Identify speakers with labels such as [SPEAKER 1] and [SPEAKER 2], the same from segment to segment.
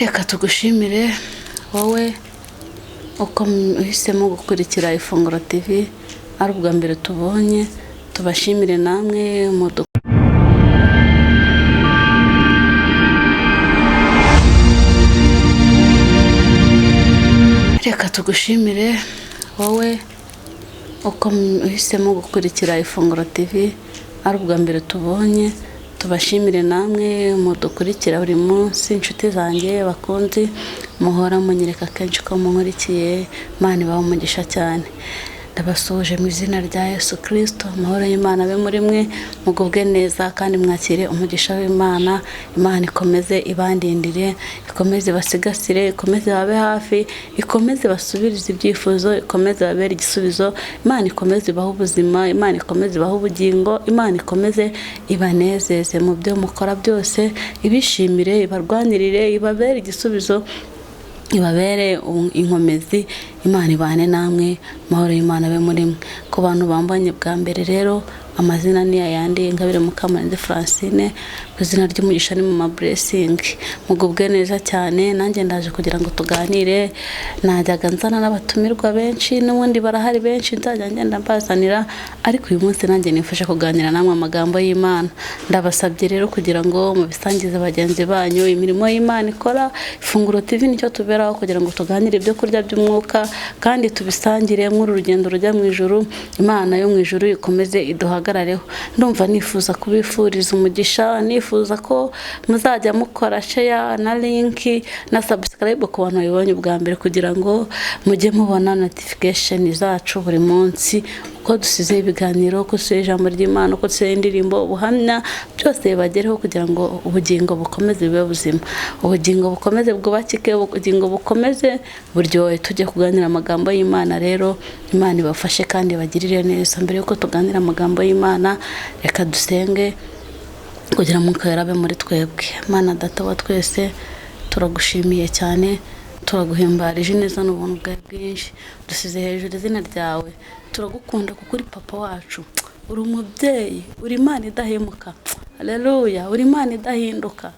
[SPEAKER 1] Reka tugushimire wowe uko uhisemo gukurikira Ifunguro TV ari ubwa mbere tubonye, tubashimire namwe Reka tugushimire wowe uko uhisemo gukurikira Ifunguro TV ari ubwa mbere tubonye, tubashimire namwe mudukurikira buri munsi. Inshuti zanjye bakunzi muhora munyereka kenshi ko munkurikiye, Imana ibahe umugisha cyane. Ndabasuje mu izina rya Yesu Kristo, amahoro y'Imana abe muri mwe, mugubwe neza kandi mwakire umugisha w'Imana. Imana ikomeze ibandindire, ikomeze basigasire, ikomeze babe hafi, ikomeze basubirize ibyifuzo, ikomeze babere igisubizo. Imana ikomeze ibahe ubuzima, Imana ikomeze ibahe ubugingo, Imana ikomeze ibanezeze mu byo mukora byose, ibishimire, ibarwanirire, ibabere igisubizo, ibabere inkomezi. Imana ibane namwe, amahoro y'Imana abe muri mwe. Ku bantu bambanye bwa mbere rero, amazina ni ayandi: Ingabire Mukamurenzi Francine, ku izina ry'umugisha ni Mama Blessing. Mugubwe neza cyane, nanjye ndaje kugira ngo tuganire. Najyaga nzana n'abatumirwa benshi, n'ubundi barahari benshi nzajya ngenda mbazanira, ariko uyu munsi nanjye nifashe kuganira namwe amagambo y'Imana. Ndabasabye rero kugira ngo mubisangize bagenzi banyu imirimo y'Imana ikora. Ifunguro TV nicyo tuberaho kugira ngo tuganire ibyo kurya by'umwuka, kandi tubisangire muri urugendo rujya mu ijuru. Imana yo mu ijuru ikomeze iduhagarareho. Ndumva nifuza kubifuriza umugisha, nifuza ko muzajya mukora share na link na subscribe ku bantu babibonye bwa mbere, kugira ngo mujye mubona notification zacu buri munsi, uko dusize ibiganiro, uko dusize ijambo ry'Imana, uko dusize indirimbo, ubuhamya, byose bibagereho kugira ngo ubugingo bukomeze bube buzima, ubugingo bukomeze bwubakike, ubugingo bukomeze buryohe. Tujye kuganira amagambo y'Imana rero. Imana ibafashe kandi bagirire neza. Mbere yuko tuganira amagambo y'Imana, reka dusenge kugira ngo Mwuka Wera abe muri twebwe. Mana Data wa twese, turagushimiye cyane, turaguhimbarije neza n'ubuntu bwawe bwinshi. Dusize hejuru izina ryawe, turagukunda kuko uri papa wacu, uri umubyeyi, uri Imana idahemuka. Haleluya! Uri Imana idahinduka,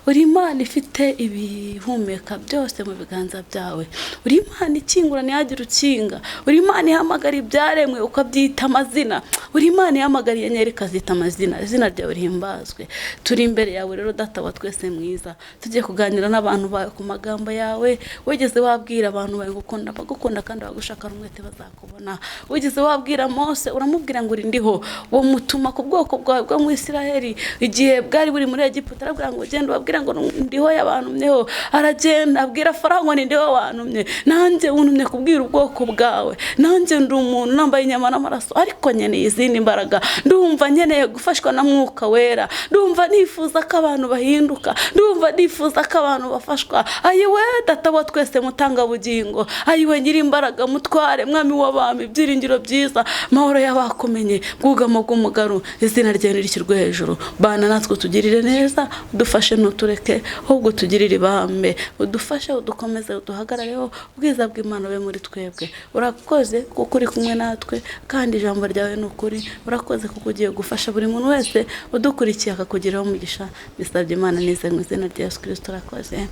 [SPEAKER 1] uri Imana ifite ibihumeka byose mu biganza byawe, uri Imana ikingura ntihagire ukinga, uri Imana ihamagara ibyaremwe ukabyita amazina, uri Imana ihamagara inyenyeri ikazita amazina. Izina ryawe rihimbazwe. Turi imbere yawe rero Data wa twese mwiza, tugiye kuganira n'abantu bawe ku magambo yawe. Wigeze wabwira abantu bawe gukunda, bagukunda kandi bagushaka umwete bazakubona. Wigeze wabwira Mose, uramubwira ngo uri ndiho, uwo mutuma ku bwoko bwawe bwo mu Isiraheli igihe bwari buri muri Egiputa, arabwira ngo genda ubabwire ngo ndiho yabantumyeho. Aragenda abwira Farawo ngo ndiho wantumye. Nanjye untumye kubwira ubwoko bwawe. Nanjye ndi umuntu nambaye inyama n'amaraso, ariko nkeneye izindi mbaraga. Ndumva nkeneye gufashwa na Mwuka Wera. Ndumva nifuza ko abantu bahinduka, ndumva nifuza ko abantu bafashwa. Ayiwe Data wa twese, mutanga bugingo, ayiwe nyiri imbaraga, mutware, mwami w'abami, ibyiringiro byiza, mahoro y'abakumenye, bwugamo bw'umugaru. Izina ryawe rishyirwe hejuru. Bana natwe tugirire neza, udufashe ntutureke, ahubwo tugirire ibambe, udufashe, udukomeze, uduhagarareho. Ubwiza bw'Imana bube muri twebwe. Urakoze kuko uri kumwe natwe, kandi ijambo ryawe ni ukuri. Urakoze kuko ugiye gufasha buri muntu wese udukurikiye akakugiraho umugisha. Bisabye Imana nize mu izina rya Yesu Kristo. Urakoze.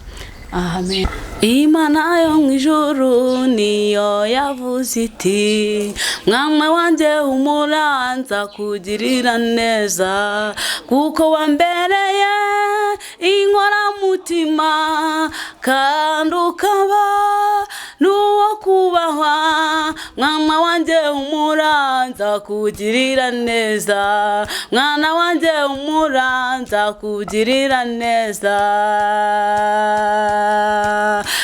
[SPEAKER 1] Amen. Imana yo mu ijuru niyo yavuze iti: Mwami wanjye umuranza kugirira neza, kuko wambereye inkoramutima, kandi ukaba n'uwo kubahwa. Mwana wanjye umuranza kugirira neza, mwana wanjye umuranza kugirira neza.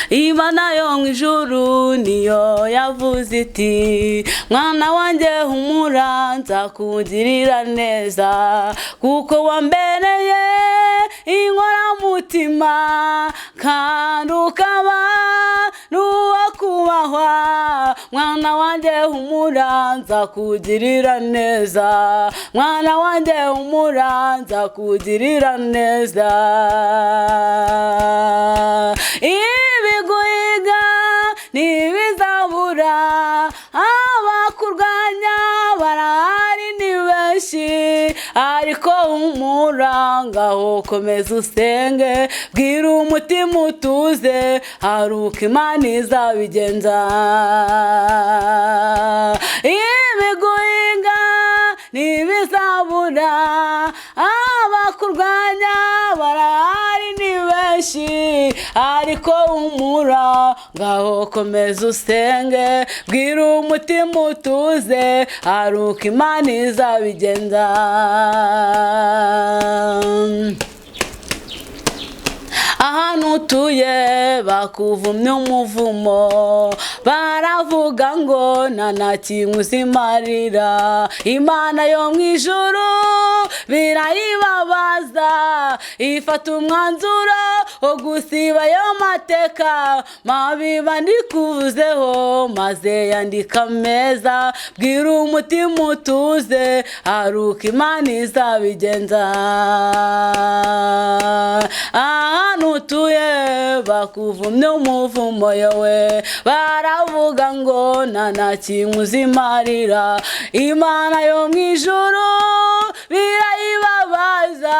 [SPEAKER 1] Imana yo mu ijuru niyo yavuze iti: Mwana wanjye umuranza kugirira neza, kuko wambereye inkoramutima, kandi ukaba n'uwo kubahwa. Mwana wanjye umuranza kugirira neza, mwana wanjye umuranza kugirira neza. Ibiguhiga ntibizabura, abakurwanya barahari ni benshi, ariko humura ngaho komeza usenge bwira umutima utuze hari uko Imana izabigenza ibiguhinga ntibizabura abakurwanya barahari ni benshi ariko humura ngaho komeza usenge bwira umutima utuze hari uko Imana izabigenza ahantu utuye bakuvumye umuvumo baravuga ngo nta kimwe uzimarira Imana yo mu ijuru birayibabaza ifata umwanzuro wo gusiba ayo mateka mabi bandikuvuzeho maze yandika meza bwira umutima utuze hari uko Imana izabigenza ahantu utuye bakuvumye umuvumo yowe baravuga ngo nta kimwe uzimarira Imana yo mu ijuru birayibabaza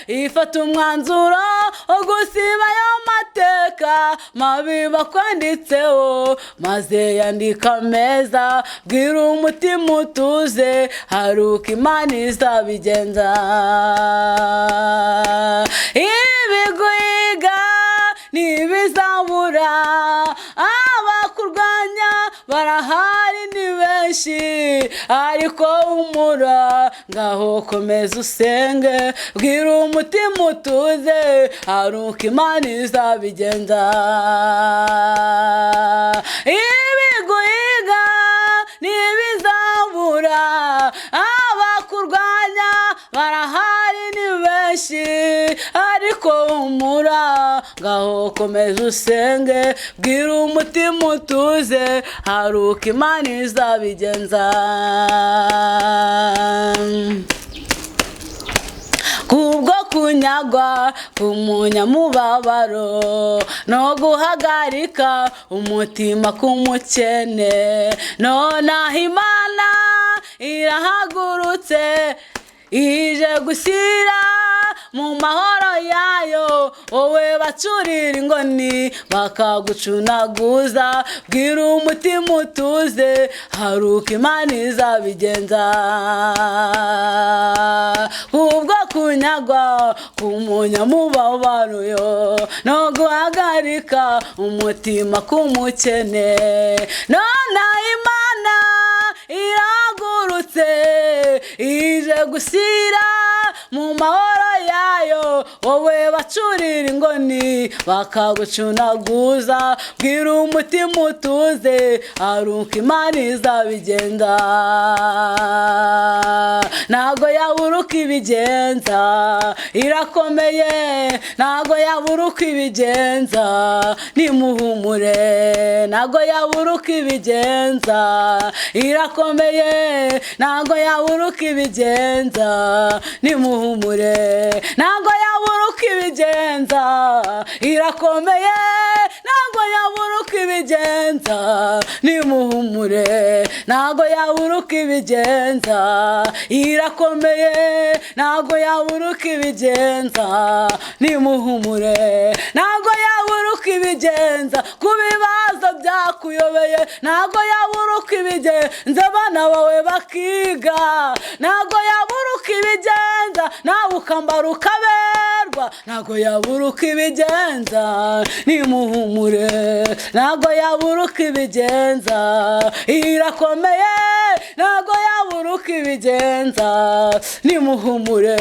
[SPEAKER 1] ifata umwanzuro wo gusiba ayo mateka mabi bakwanditseho maze yandika meza bwira umutima utuze hari uko Imana izabigenza ibiguhiga ntibizabura abakurwanya barahari ni benshi ariko humura ngaho komeza usenge bwira umutima utuze hari uko Imana izabigenza ibiguhiga ntibizabura abakurwanya barahari ni benshi ariko humura ngaho komeza usenge bwira umutima utuze hari uko Imana izabigenza kubwo kunyagwa k'umunyamubabaro no guhagarika umutima k'umukene nonaha Imana irahagurutse ije gushyira mu mahoro yayo wowe bacurira ingoni bakagucunaguza bwira umutima utuze hari uko Imana izabigenza kubwo kunyagwa k'umunyamubabaro yo no guhagarika umutima k'umukene nonaha Imana irahagurutse ije gushyira mu mahoro yayo wowe bacurira ingoni bakagucunaguza bwira umutima utuze hari uko Imana izabigenza ntago yabura uko ibigenza irakomeye ntago yabura uko ibigenza nimuhumure ntago yabura uko ibigenza irakomeye ntago yabura uko ibigenza nimuhumure ntago yabura uko ibigenza irakomeye ntago yabura uko ibigenza nimuhumure ntago yabura uko ibigenza irakomeye ntago yabura uko ibigenza nimuhumure ntago yabura uko ibigenza ku bibazo byakuyobeye ntago yabura uko ibigenza abana bawe bakiga ntago yabura uko ibigenza nawe ukambara ukaberwa ntago yabura uko ibigenza nimuhumure ntago yabura uko ibigenza irakomeye ntago yabura uko ibigenza nimuhumure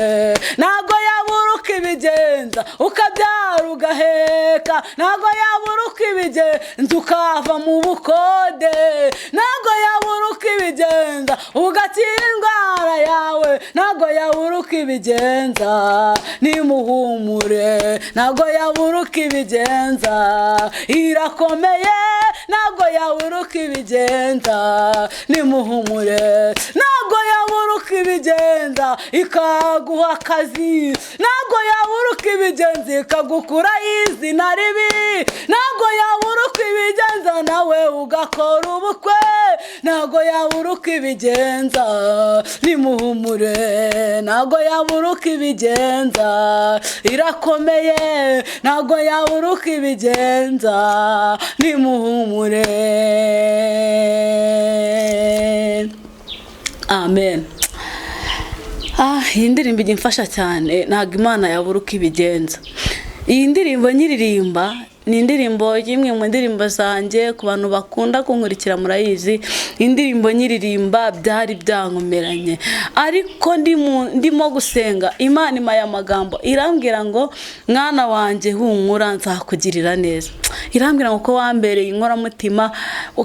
[SPEAKER 1] ntago yabura uko ibigenza ukabyara ugaheka ntago yabura uko ibigenza ukava mu bukode ntago yabura uko ibigenza ugakira indwara yawe ntago yabura uko ibigenza nimuhumure ntago yabura uko ibigenza irakomeye ntago yabura uko ibigenza nimuhumure ntago yabura uko ibigenza ikaguha akazi ntago yabura uko ibigenza ikagukura izina ribi ntago yabura uko ibigenza nawe ugakora ubukwe ntago yabura uko ibigenza nimuhumure ntago yabura uko ibigenza irakomeye ntago yabura uko ibigenza nimuhumure amen. Iyi ndirimbo ijya imfasha cyane ntabwo Imana yabura uko ibigenza. Iyi ndirimbo nyiririmba ni indirimbo imwe mu ndirimbo zanjye ku bantu bakunda kunkurikira murayizi. Indirimbo nyiririmba byari byankomeranye ariko ndimo gusenga Imana impaye amagambo irambwira ngo mwana wanjye humura nzakugirira neza. Irambwira ngo ko wambereye inkoramutima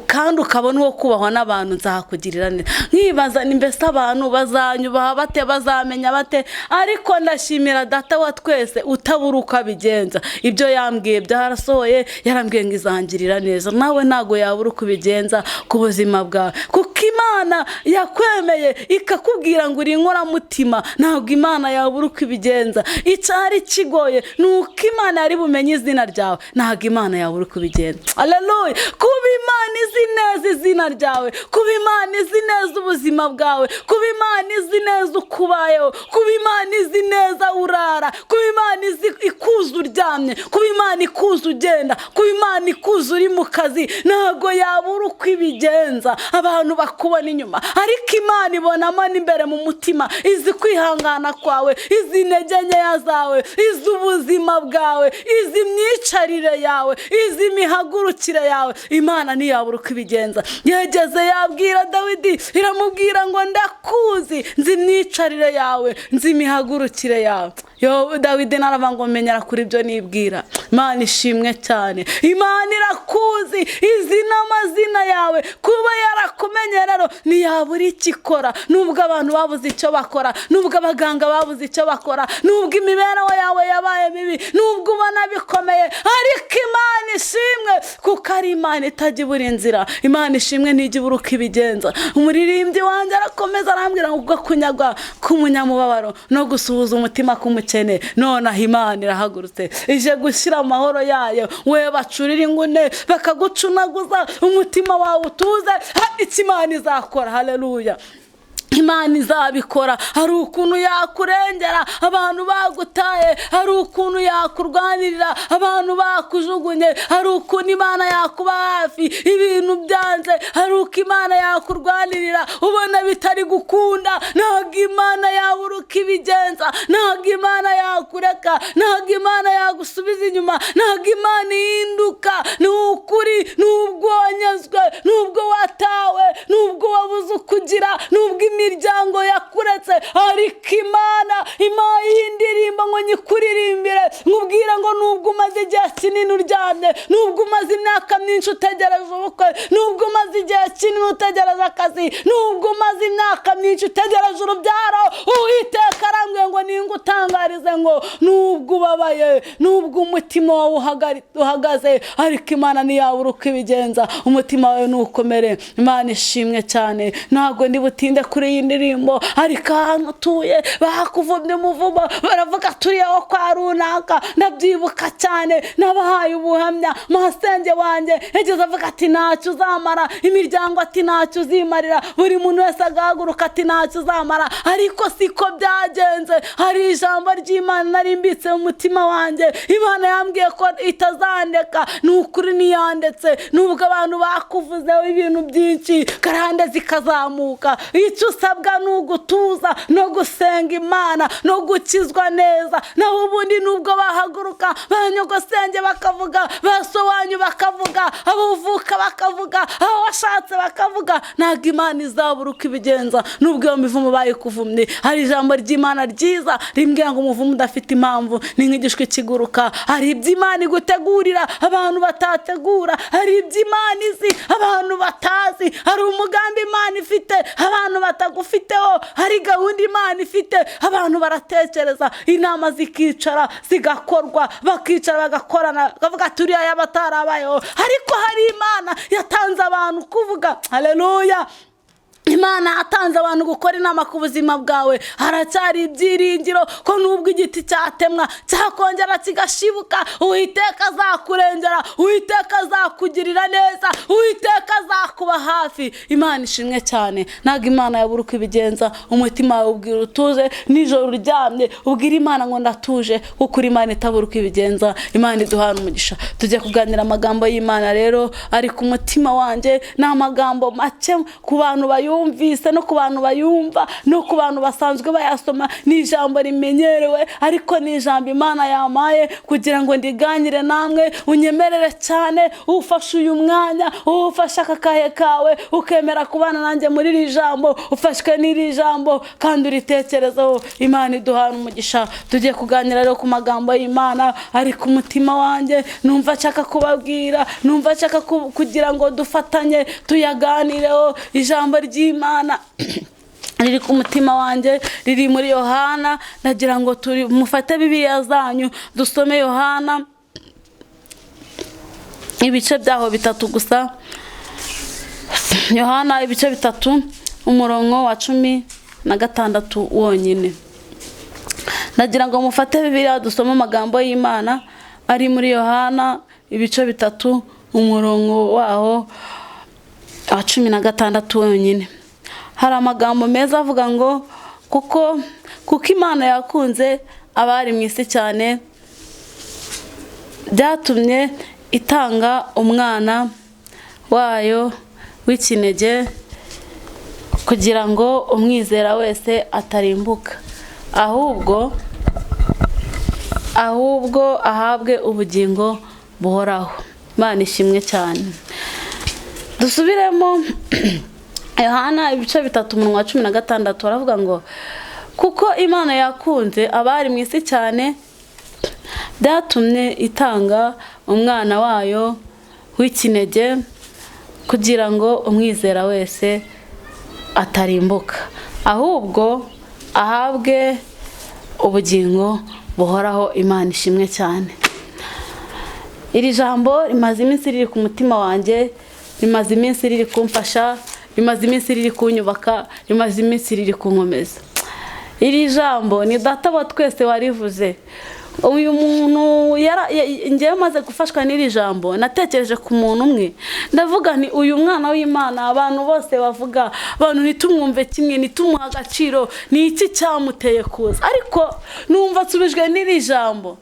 [SPEAKER 1] kandi ukabona uwo kubahwa n'abantu nzakugirira neza. Nkibaza ni mbese abantu bazanyubaha bate bazamenya bate ariko ndashimira data wa twese utabura uko abigenza. Ibyo yambwiye byarasohoye yarambwiye ngo izangirira neza. Nawe ntago yabura uko ubigenza ku buzima bwawe kuko Imana yakwemeye ikakubwira ngo uri inkoramutima. Ntabwo Imana yabura uko ibigenza. Icyari kigoye nuko Imana yari bumenye izina ryawe. Ntabwo Imana yabura uko ubigenza. Haleluya. Kuba Imana izi neza izina ryawe, kuba Imana izi neza ubuzima bwawe, kuba Imana izi neza ukubayeho, kuba Imana izi neza urara, kuba Imana izi ikuza uryamye, kuba Imana ikuza ugenda, kuba Imana ikuza uri mu kazi. Ntabwo yabura uko ibigenza. Abantu bakubona inyuma ariko Imana ibonamo n'imbere mu mutima. Izi kwihangana kwawe, izi intege nkeya zawe, izi ubuzima bwawe, izi myicarire yawe, izi mihagurukire yawe. Imana ntiyabura uko ibigenza. Yegeze yabwira Dawidi iramubwira ngo ndakuzi, nzi imyicarire yawe, nzi imihagurukire yawe. Dawidi naravuga ngo menyera kuri ibyo nibwira. Imana ishimwe cyane. Imana irakuzi, izi n'amazina yawe. Kuba yarakumenye rero ntiyabura icyo ikora. Nubwo abantu babuze icyo bakora, nubwo abaganga babuze icyo bakora, nubwo imibereho yawe yabaye mibi, nubwo ubona bikomeye, ariko Imana ishimwe kuko ari Imana itajya ibura inzira. Imana ishimwe ntijya ibura uko ibigenza. Umuririmbyi wanjye arakomeza arambwira ngo kunyagwa k'umunyamubabaro no gusuhuza umutima k'umukene nonaha Imana irahagurutse ije gushyira amahoro yayo. We bacurira ingune bakagucunaguza umutima wawe utuze, icyo Imana izakora. Haleluya. Imana izabikora. Hari ukuntu yakurengera abantu bagutaye, hari ukuntu yakurwanirira abantu bakujugunye, hari ukuntu Imana yakuba hafi ibintu byanze, hari uko Imana yakurwanirira ubona bitari gukunda. Ntabwo Imana yabura uko ibigenza. Ntabwo Imana yakureka, ntabwo Imana yagusubiza inyuma, ntabwo Imana ihinduka. Ni ukuri nubwo wanyazwe, nubwo watawe, nubwo wabuze ukugira, nubwo imiryango yakuretse, ariko Imana y'indirimbo ngo nyikuririmbire nkubwira ngo nubwo umaze igihe kinini uryamye, nubwo umaze imyaka myinshi utegereje ubukwe, nubwo umaze igihe kinini utegereje akazi, nubwo umaze imyaka myinshi utegereje urubyaro, Uwiteka arambwiye ngo ningutangarize ngo nubwo ubabaye, nubwo umutima wawe uhagaze, ariko Imana ntiyabura uko ibigenza. Umutima wawe nukomere. Imana ishimwe cyane. Ntabwo ndi butinde kuri iyi ndirimbo ariko ahantu utuye bakuvumye umuvumo baravuga turiyeho kwa runaka. Ndabyibuka cyane nabahaye ubuhamya. Masenge wanjye yageze avuga ati ntacyo uzamara, imiryango ati ntacyo uzimarira, buri muntu wese agahaguruka ati ntacyo uzamara. Ariko siko byagenze. Hari ijambo ry'Imana narimbitse mu mutima wanjye. Imana yambwiye ko itazandeka. Ni ukuri niyandetse. Nubwo abantu bakuvuzeho ibintu byinshi karande zikazamuka, icyo usabwa ni ugutuza no gusenga Imana no gukizwa neza. Naho ubundi nubwo bahaguruka banyogosenge bakavuga, basowanyu bakavuga, abuvuka bakavuga, aho washatse bakavuga, ntabwo Imana izabura uko ibigenza. Nubwo iyo mivumo bayikuvumye, hari ijambo ry'Imana ryiza rimbwira ngo umuvumo udafite impamvu ni nk'igishwi kiguruka. Hari ibyo Imana igutegurira abantu batategura, hari ibyo Imana izi abantu batazi, hari umugambi Imana ifite abantu batagufiteho, hari gahunda Imana ifite abantu baratekereza, inama zikicara zigakorwa, bakicara bagakorana bavuga turiya y'abatarabayeho, ariko hari Imana yatanze abantu kuvuga. Haleluya. Imana yatanze abantu gukora inama ku buzima bwawe. Haracyari ibyiringiro ko nubwo igiti cyatemwa cyakongera kigashibuka, Uwiteka azakurengera, Uwiteka azakugirira neza, Uwiteka azakuba hafi. Imana ishimwe cyane. Ntabwo Imana yabura uko ibigenza. Umutima wawe ubwira utuze, nijoro uryamye ubwira Imana ngo ndatuje, kuko Imana itabura uko ibigenza. Imana iduhana umugisha. Tujye kuganira amagambo y'Imana rero ari ku mutima wanjye. Ni amagambo make ku bantu bayumvise no ku bantu bayumva no ku bantu basanzwe bayasoma. Ni ijambo rimenyerewe, ariko ni ijambo Imana yamaye kugira ngo ndiganire namwe. Unyemerere cyane, ufashe uyu mwanya, ufashe aka kahe kawe, ukemera kubana nanjye muri iri jambo, ufashwe n'iri jambo kandi uritekerezaho. Imana iduhana umugisha. Tujye kuganira rero ku magambo y'Imana ari ku mutima wanjye. Numva nshaka kubabwira, numva nshaka kugira ngo dufatanye tuyaganireho. Ijambo ry'Imana riri ku mutima wanjye, riri muri Yohana. Ndagira ngo mufate Bibiliya zanyu dusome Yohana ibice byaho 3 gusa. Yohana ibice 3 umurongo wa 16 wonyine. Ndagira ngo mufate Bibiliya dusome amagambo y'Imana ari muri Yohana ibice 3 umurongo waho wa 16 wonyine. Hari amagambo meza avuga ngo kuko Imana yakunze abari mu isi cyane, byatumye itanga umwana wayo w'ikinege, kugira ngo umwizera wese atarimbuka, ahubwo ahabwe ubugingo buhoraho. Imana ishimwe cyane. Dusubiremo Yohana ibice 3 umurongo wa 16 baravuga ngo kuko Imana yakunze abari mu isi cyane, byatumye itanga umwana wayo w'ikinege, kugira ngo umwizera wese atarimbuka, ahubwo ahabwe ubugingo buhoraho. Imana ishimwe cyane. Iri jambo rimaze iminsi riri ku mutima wanjye, rimaze iminsi riri kumfasha, rimaze iminsi riri kunyubaka, rimaze iminsi riri kunkomeza. Iri jambo ni data wa twese warivuze. Uyu muntu ngiye maze gufashwa n'iri jambo, natekereje ku muntu umwe. Ndavuga ni uyu mwana w'Imana abantu bose bavuga, abantu nitumwumve kimwe, nitumuha agaciro, ni iki cyamuteye kuza. Ariko numva nsubijwe n'iri jambo,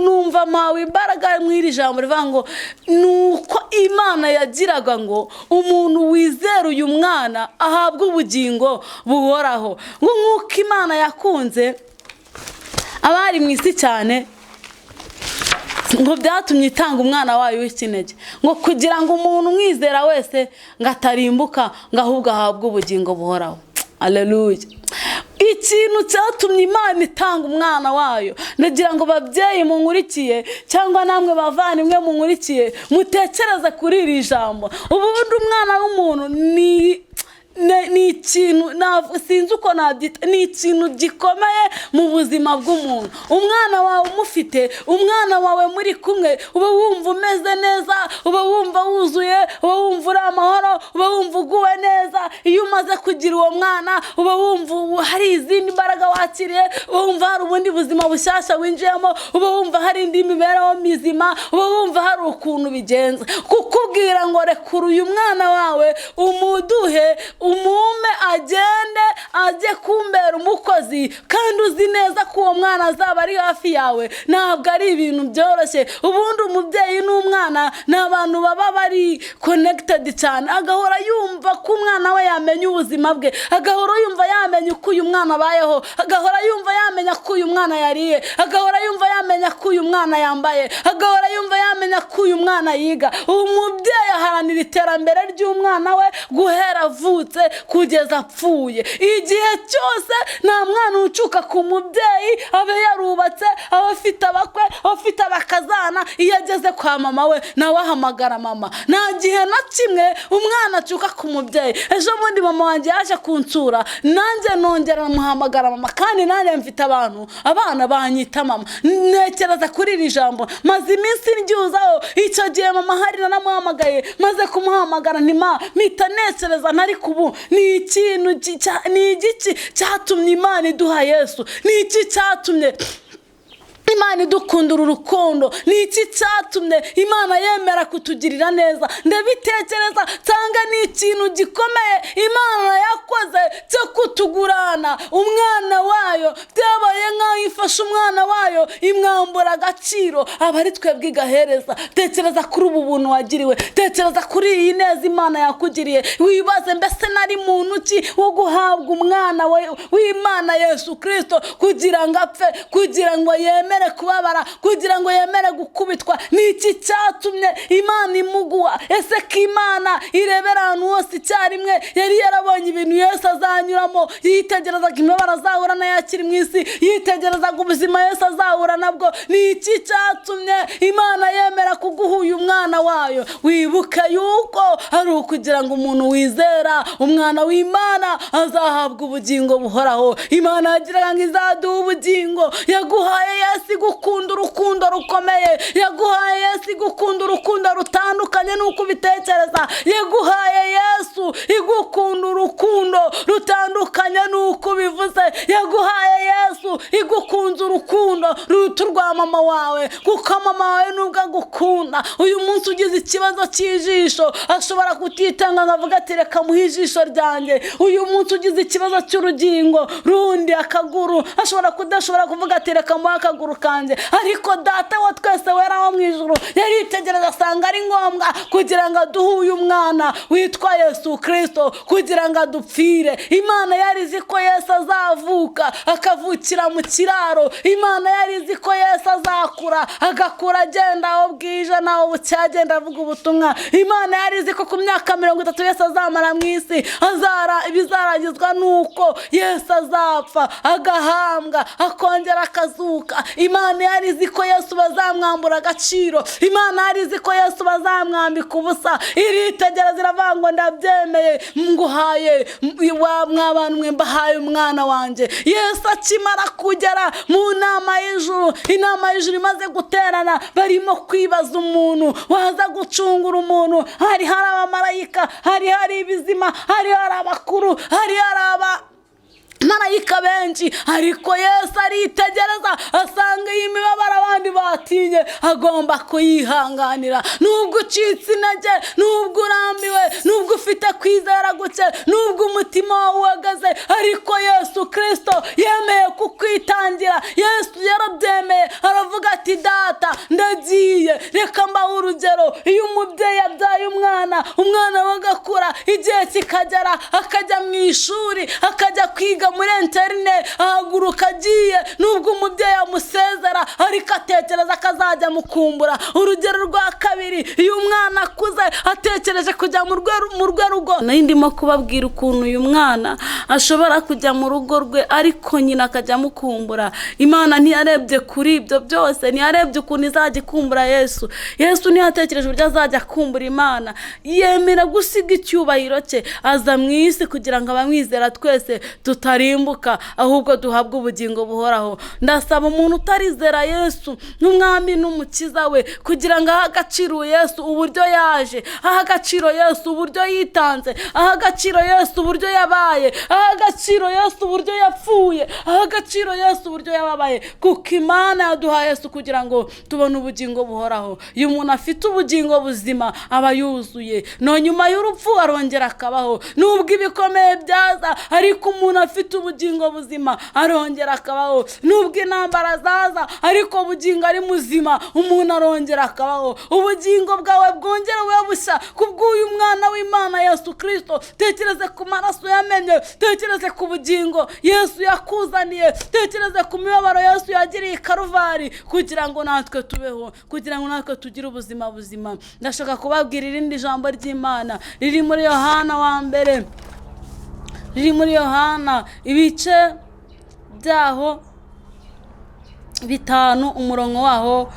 [SPEAKER 1] numva mawe imbaraga mu iri jambo rivuga ngo nuko Imana yagiraga ngo umuntu wizera uyu mwana ahabwe ubugingo buhoraho. Ngo nkuko Imana yakunze abari mu isi cyane, ngo byatumye itanga umwana wayo w'ikinege, ngo kugira ngo umuntu umwizera wese ngo atarimbuka, ngo ahubwo ahabwe ubugingo buhoraho. Haleluya. Ikintu cyatumye Imana itanga umwana wayo. Ndagira ngo babyeyi munkurikiye cyangwa namwe bavandimwe munkurikiye, mutekereze kuri iri jambo. Ubundi umwana w'umuntu ni ikintu sinzi uko nabyita, ni ikintu gikomeye mu buzima bw'umuntu. Umwana wawe umufite, umwana wawe muri kumwe, uba wumva umeze neza, uba wumva wuzuye, uba wumva uri amahoro, uba wumva uguwe neza. Iyo umaze kugira uwo mwana uba wumva hari izindi mbaraga wakiriye, uba wumva hari ubundi buzima bushyashya winjiyemo, uba wumva hari indi mibereho mizima, uba wumva hari ukuntu bigenza. Kukubwira ngo rekura uyu mwana wawe umuduhe, umume agende ajye kumbera umukozi, kandi uzi neza ko uwo mwana azaba ari hafi yawe, ntabwo ari ibintu byoroshye. Ubundi umubyeyi n'umwana ni abantu baba bari connected cyane, agahora yumva ko umwana we yamenya ubuzima bwe, agahora yumva yamenya uko uyu mwana abayeho, agahora yumva yamenya ko uyu mwana yariye, agahora yumva yamenya ko uyu mwana yambaye, agahora yumva yamenya ko uyu mwana yiga. Umubyeyi aharanira iterambere ry'umwana we guhera avutse kugeza apfuye. Igihe cyose nta mwana ucuka ku mubyeyi, abe yarubatse, aba afite abakwe, aba afite abakazana. Iyo ageze kwa mama we nawe ahamagara mama. Nta gihe na kimwe umwana acuka ku mubyeyi. Ejo bundi mama wanjye yaje kunsura, nanjye nongera muhamagara mama, kandi nanjye mfite abana banyita mama. Ntekereza kuri iri jambo, maze iminsi ndyuza icyo gihe mama hari naramuhamagaye, maze kumuhamagara ntima mpita nekereza ntari kubu ni ikintu ni igiki cyatumye Imana iduha Yesu, ni iki cyatumye Imana idukundira urukundo, ni iki cyatumye Imana yemera kutugirira neza. Ndabitekereza cyangwa ni ikintu gikomeye Imana yakoze cyo kutugurana umwana wayo, byabaye nk'aho ifashe umwana wayo imwambura agaciro aba ari twebwe igahereza. Tekereza kuri ubu buntu wagiriwe, tekereza kuri iyi neza Imana yakugiriye, wibaze mbese nari muntu ki wo guhabwa umwana w'Imana Yesu Kristo kugira ngo apfe, kugira ngo yemere kubabara, kugira ngo yemere gukubitwa. Ni iki cyatumye Imana imuguha? Ese ko Imana irebera ahantu hose icyarimwe, yari yarabonye ibintu Yesu azanyuramo, yitegerezaga imibabaro azahura nayo akiri mu isi, yitegerezaga ubuzima Yesu azahura nabwo. Ni iki cyatumye Imana yemera kuguha uyu mwana wayo? Wibuke yuko ari ukugira ngo umuntu wizera umwana w'Imana azahabwa ubugingo buhoraho. Imana yagiraga ngo izaduha ubugingo, yaguhaye Yesu igukunda urukundo rukomeye, yaguhaye Yesu igukunda urukundo rutandukanye nuko ubitekereza, yaguhaye Yesu igukunda urukundo rutandukanye nuko ubivuze, yaguhaye Yesu igukunze urukundo ruruta urwa mama wawe, kuko mama wawe nubwo agukunda, uyu munsi ugize ikibazo cy'ijisho ashobora kutitanga ngavuga ati reka muhe ijisho ryanjye. Uyu munsi ugize ikibazo cy'urugingo rundi akaguru ashobora kuvuga ati reka muhe akaguru kanjye. Ariko data wa twese wera wo mu ijuru yaritegereza asanga ari ngombwa kugira ngo aduhe uyu mwana witwa Yesu Kristo kugira ngo adupfire. Imana yari izi ko Yesu azavuka akavukira mu kiraro, Imana yari izi ko Yesu azakura agakura agenda aho bwije naho bucyagenda avuga ubutumwa. Imana yari izi ko ku myaka 30 Yesu azamara mu isi bizaragizwa nuko Yesu azapfa agahambwa akongera akazuka. Imana yari izi ko Yesu bazamwambura agaciro, Imana yari izi ko Yesu bazamwambika ubusa. Iritegereza iravuga ngo ndabyemeye, nguhaye mw'abantu mwe mbahaye umwana wanjye. Yesu akimara kugera mu nama y'ijuru, inama y'ijuru imaze guterana, barimo kwibaza umuntu waza gucungura umuntu. Hari abamarayika, hari ibizima, hari abakuru, hari marayika benshi, ariko Yesu aritegereza asanga iyi mibabaro abandi batinye agomba kuyihanganira. Nubwo ucitse intege, nubwo urambiwe, nubwo ufite kwizera guke, nubwo umutima wawe uhagaze, ariko Yesu Kristo yemeye kukwitangira. Yesu yarabyemeye, aravuga ati data ndagiye. Reka mbahe urugero, iyo umubyeyi abyaye umwana bagakura, igihe kikagera akajya mu ishuri, akajya kwiga muri internet, ahaguruka agiye, nubwo umubyeyi amusezera ariko atekereza akazajya mukumbura. Urugero rwa kabiri, iyo umwana akuze atekereje kujya mu rugo. Nari ndimo kubabwira ukuntu uyu mwana ashobora kujya mu rugo rwe ariko nyina akajya mukumbura. Imana ntiyarebye kuri ibyo byose, ntiyarebye ukuntu izajya ikumbura Yesu. Yesu ntiyatekereje uburyo azajya kumbura Imana, yemera gusiga icyubahiro cye, aza mu isi kugira ngo abamwizera twese tutarimbuka ahubwo duhabwe ubugingo buhoraho. Ndasaba umuntu utarizera Yesu n'umwami n'umukiza we kugira ngo aha agaciro Yesu uburyo yaje, aha agaciro Yesu uburyo yitanze, aha agaciro Yesu uburyo yabaye, aha agaciro Yesu uburyo yapfuye, aha agaciro Yesu uburyo yababaye, kuko Imana yaduhaye Yesu kugira ngo tubone ubugingo buhoraho. Iyo umuntu afite ubugingo buzima aba yuzuye, no nyuma y'urupfu arongera akabaho. Nubwo ibikomeye byaza, ariko umuntu afite ubugingo buzima arongera akabaho. Nubwo intambara zaza, ariko ubugingo ari muzima umuntu arongera akabaho. Ubugingo bwawe bwongera bube bushya kubw'uyu mwana w'Imana Yesu Kristo. Tekereze ku maraso yamenye, tekereze ku bugingo Yesu yakuzaniye, tekereze ku mibabaro Yesu yagiriye i Karuvari kugira ngo natwe tubeho, kugira ngo natwe tugire ubuzima buzima. Ndashaka kubabwira irindi jambo ry'Imana riri muri Yohana wa mbere, riri muri Yohana ibice byaho 5 umurongo waho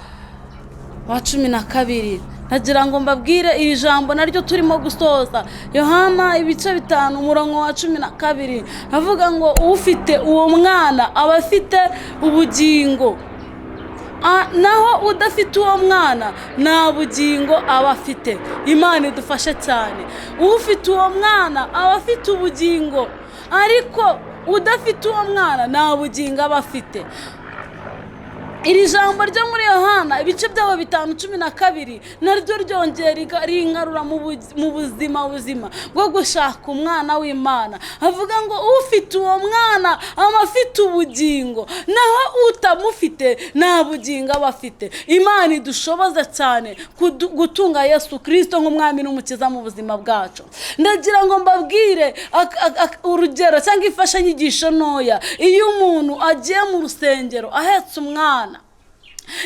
[SPEAKER 1] wa 12. Nagira ngo mbabwire iri jambo naryo turimo gusoza. Yohana ibice 5 umurongo wa 12 avuga ngo ufite uwo mwana aba afite ubugingo naho udafite uwo mwana nta bugingo aba afite. Imana idufashe cyane. Ufite uwo mwana aba afite ubugingo, ariko udafite uwo mwana nta bugingo aba afite. Iri jambo ryo muri Yohana ibice byaho 5:12 naryo ryongera ringarura mu buzima bwo gushaka umwana w'Imana. Avuga ngo ufite uwo mwana aba afite ubugingo, naho utamufite nta bugingo aba afite. Imana idushoboza cyane gutunga Yesu Kristo nk'umwami n'umukiza mu buzima bwacu. Ndagira ngo mbabwire urugero cyangwa ifashanyigisho ntoya. Iyo umuntu agiye mu rusengero ahetse umwana,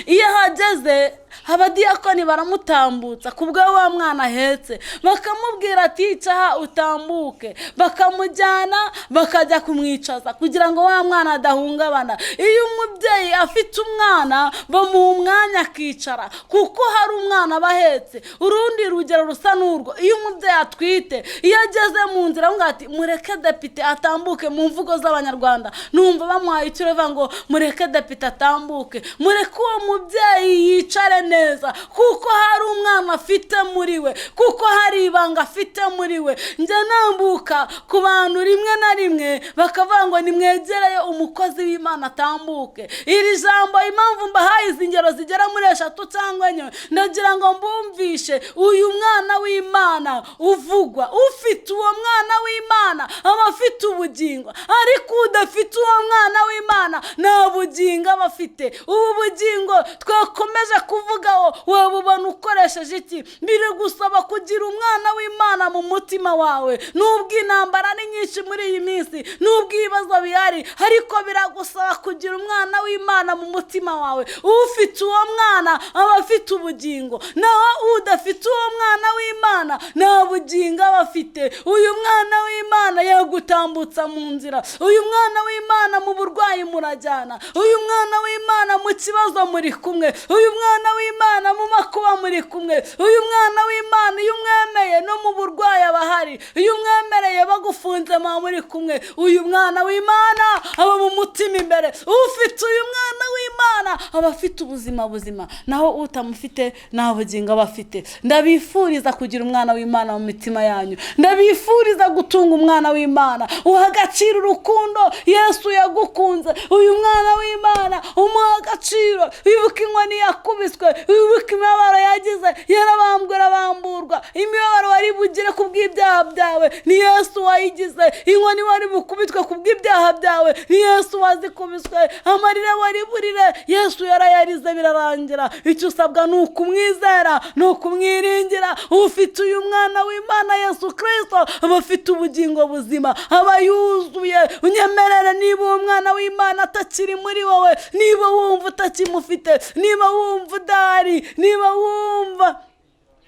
[SPEAKER 1] iyo hageze abadiyakoni baramutambutsa kubwo wa mwana ahetse, bakamubwira ati cyaha utambuke, bakamujyana bakajya kumwicaza kugira ngo wa mwana adahungabana. Iyo umubyeyi afite umwana bamuha umwanya akicara kuko hari umwana bahetse. Urundi rugero rusa n'urwo, iyo umubyeyi atwite, iyo ageze mu nzira avuga ati mureke depite atambuke, mu mvugo z'Abanyarwanda numva bamuhaye icyo bavuga ngo mureke depite atambuke, mureke uwo mubyeyi yicare neza kuko hari umwana afite muri we, kuko hari ibanga afite muri we. Njye nambuka ku bantu rimwe na rimwe bakavuga ngo nimwegereye umukozi w'Imana atambuke. Iri jambo impamvu mbahaye izi ngero zigera muri 3 cyangwa 4, ndagira ngo mbumvishe uyu mwana w'Imana uvugwa. Ufite uwo mwana w'Imana aba afite ubugingo, ariko udafite uwo mwana w'Imana nta bugingo aba afite. Ubu bugingo twakomeje kuvugaho waba ubona ukoresheje iki? Biri gusaba kugira umwana w'Imana mu mutima wawe. Nubwo intambara ni nyinshi muri iyi minsi, nubwo ibibazo bihari, ariko biragusaba kugira umwana w'Imana mu mutima wawe. Ufite uwo mwana aba afite ubugingo, naho udafite uwo mwana w'Imana nta bugingo aba afite. Uyu mwana w'Imana yagutambutsa mu nzira, uyu mwana w'Imana mu burwayi murajyana, uyu mwana w'Imana mu kibazo muri kumwe, uyu mwana w'Imana mu makuba muri kumwe, uyu mwana w'Imana iyo umwemeye no mu burwayi abahari, iyo umwemereye bagufunze muri kumwe. Uyu mwana w'Imana aba mu mutima imbere. Ufite uyu mwana w'Imana aba afite ubuzima buzima, naho utamufite nta bugingo aba afite. Ndabifuriza kugira umwana w'Imana mu mitima yanyu, ndabifuriza gutunga umwana w'Imana. Uha agaciro urukundo Yesu yagukunze. Uyu mwana w'Imana umuha agaciro. Wibuka inkoni yakubiswe, wibuka imibabaro yagize, yarabamburwa. Imibabaro wari bugire kubw'ibyaha byawe ni Yesu wayigize. Inkoni wari bukubitwe kubw'ibyaha byawe ni Yesu wazikubiswe. Amarira wari burire Yesu yarayarize birarangira. Icyo usabwa ni ukumwizera, ni ukumwiringira. Ufite uyu mwana w'Imana Yesu Kristo aba afite ubugingo buzima, aba yuzuye. Unyemerere niba uwo mwana w'Imana atakiri muri wowe, niba wumva utakimufite, niba wumva udahari, niba wumva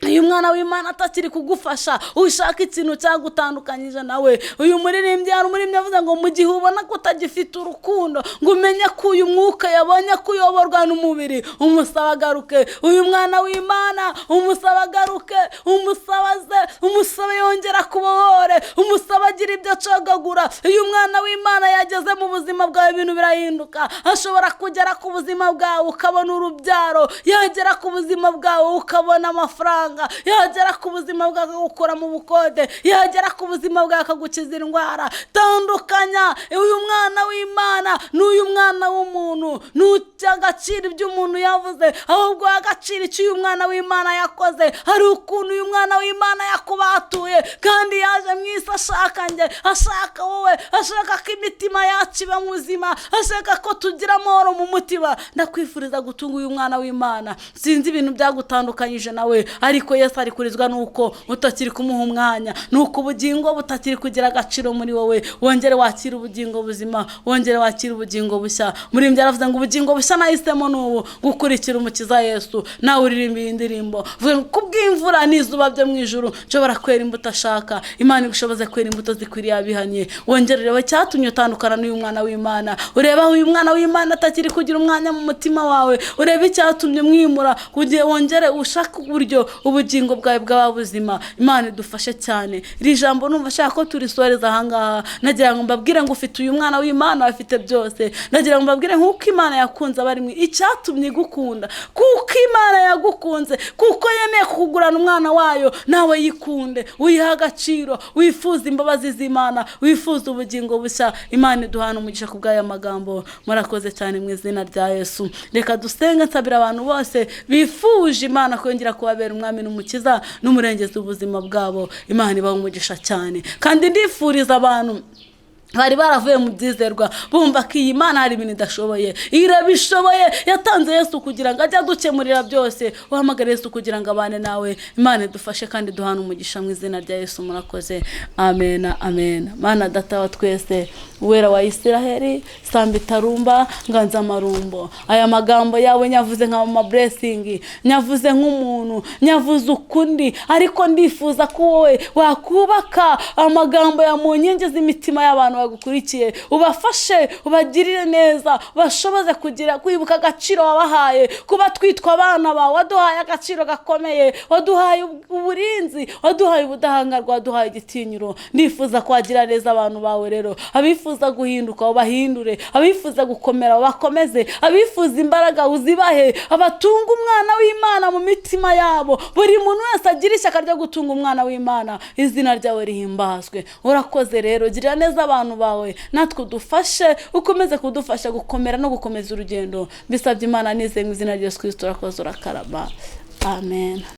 [SPEAKER 1] uyu mwana w'Imana atakiri kugufasha, ushaka ikintu cyagutandukanyije nawe. Uyu muririmbyi avuze ngo mu gihe ubona ko utagifite urukundo, ngo umenye ko uyu mwuka yabonye kuyoborwa n'umubiri, umusaba agaruke. Uyu mwana w'Imana umusaba agaruke, umusaba yongera kubohore, umusaba agira ibyo acagagura. Uyu mwana w'Imana yageze mu buzima bwawe ibintu birahinduka. Ashobora kugera ku buzima bwawe ukabona urubyaro, yagera ku buzima bwawe ukabona amafaranga, yagera ku buzima bwawe gukora mu bukode, yagera ku buzima bwawe akagukiza indwara. Tandukanya uyu mwana w'Imana n'uyu mwana w'umuntu. Ntucyagacira ibyo umuntu yavuze, ahubwo agacira icyo uyu mwana w'Imana yakoze. Hari ukuntu uyu mwana w'Imana yakubatuye kandi yaje mu isi ashaka wowe, ashaka ko imitima yacu iba muzima, ashaka ko tugira amahoro mu mutima. Ndakwifuriza gutunga uyu mwana w'Imana. Sinzi ibintu byagutandukanyije nawe, ariko Yesu ari kurizwa nuko utakiri kumuha umwanya, nuko ubugingo butakiri kugira agaciro muri wowe. Wongere wakira ubugingo buzima, wongere wakira ubugingo bushya. Muri mbye aravuze ngo ubugingo bushya nahisemo n'ubu gukurikira umukiza Yesu. Nawe uririmba iyi ndirimbo. ijambo vuga kubw'imvura n'izuba byo mu ijuru nshobora kwera imbuto ashaka. Imana igushoboze kwera imbuto zikwiriye abihanye. Wongererewe cyatumye utandukana n'uyu mwana w'Imana. Ureba uyu mwana w'Imana atakiri kugira umwanya mu mutima wawe. Ureba icyatumye mwimura kugiye wongere ushaka uburyo ubugingo bwawe bw'abuzima. Imana idufashe cyane. Iri jambo numva shaka ko turisoreza ahangaha. Nagira ngo mbabwire ngo ufite uyu mwana w'Imana afite byose. Nagira ngo mbabwire nkuko Imana yakunze abarimwe icyatumye igukunda, kuko Imana yagukunze, kuko yemeye kugurana umwana wayo. Nawe yikunde, uyiha agaciro, wifuza imbabazi z'Imana, wifuza ubugingo bushya. Imana iduhana umugisha ku bw'aya magambo. Murakoze cyane mu izina rya Yesu. Reka dusenge nsabira abantu bose bifuje Imana kongera kubabera umwami n'umukiza n'umurengezi w'ubuzima bwabo. Imana ibahe umugisha cyane. Kandi ndifuriza abantu bari baravuye mu byizerwa bumva ko iyi Mana hari ibintu idashoboye, irabishoboye. Yatanze Yesu kugira ngo ajye adukemurira byose. Uhamagare Yesu kugira ngo abane nawe. Imana idufashe kandi duhana umugisha mu izina rya Yesu. Murakoze. Amen, amen. Mana data wa twese, uwera wa Isiraheli, samba itarumba nganza marumbo. Aya magambo yawe nyavuze nka mama blessing, nyavuze nk'umuntu, nyavuze ukundi, ariko ndifuza ko wowe wakubaka amagambo ya mu nkingi z'imitima y'abantu bagukurikiye. Ubafashe, ubagirire neza, bashoboze kugira kwibuka agaciro wabahaye, kuba twitwa abana bawe. Waduhaye agaciro gakomeye, waduhaye uburinzi, waduhaye ubudahangarwa, waduhaye igitinyiro. Ndifuza kwagira neza abantu bawe rero. Abifuza guhinduka ubahindure, abifuza gukomera bakomeze, abifuza imbaraga uzibahe, abatunga umwana w'Imana mu mitima yabo. Buri muntu wese agira ishyaka ryo gutunga umwana w'Imana. Izina ryawe rihimbazwe. Urakoze rero, girira neza abantu bawe, natwe udufashe, ukomeze kudufasha gukomera no gukomeza urugendo. Bisabye Imana nizeye mu izina rya Yesu Kristo. Urakoze urakarama. Amen.